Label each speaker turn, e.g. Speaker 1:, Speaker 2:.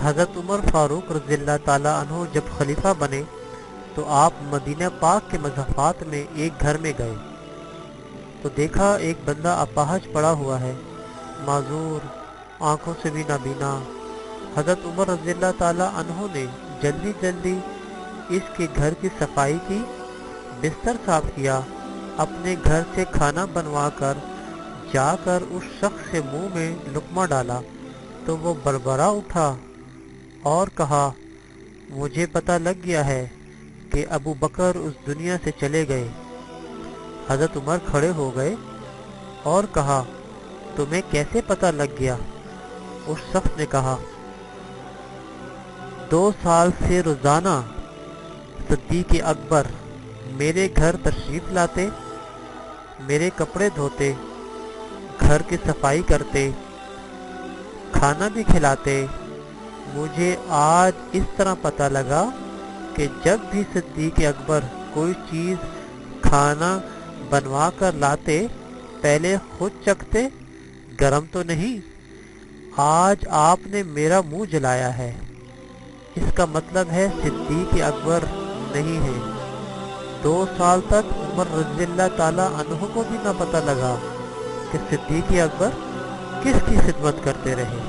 Speaker 1: حضرت عمر فاروق رضی اللہ تعالیٰ عنہ جب خلیفہ بنے تو آپ مدینہ پاک کے مضافات میں ایک گھر میں گئے تو دیکھا ایک بندہ اپاہج پڑا ہوا ہے، معذور، آنکھوں سے بھی نابینا۔ حضرت عمر رضی اللہ تعالیٰ عنہ نے جلدی جلدی اس کے گھر کی صفائی کی، بستر صاف کیا، اپنے گھر سے کھانا بنوا کر جا کر اس شخص کے منہ میں لقمہ ڈالا تو وہ بڑبڑا اٹھا اور کہا، مجھے پتہ لگ گیا ہے کہ ابو بکر اس دنیا سے چلے گئے۔ حضرت عمر کھڑے ہو گئے اور کہا، تمہیں کیسے پتہ لگ گیا؟ اس شخص نے کہا، 2 سال سے روزانہ صدیق اکبر میرے گھر تشریف لاتے، میرے کپڑے دھوتے، گھر کی صفائی کرتے، کھانا بھی کھلاتے۔ مجھے آج اس طرح پتہ لگا کہ جب بھی صدیق اکبر کوئی چیز کھانا بنوا کر لاتے پہلے خود چکھتے گرم تو نہیں۔ آج آپ نے میرا منہ جلایا ہے، اس کا مطلب ہے صدیق اکبر نہیں ہے۔ 2 سال تک عمر رضی اللہ تعالیٰ عنہ کو بھی نہ پتہ لگا کہ صدیق اکبر کس کی خدمت کرتے رہے۔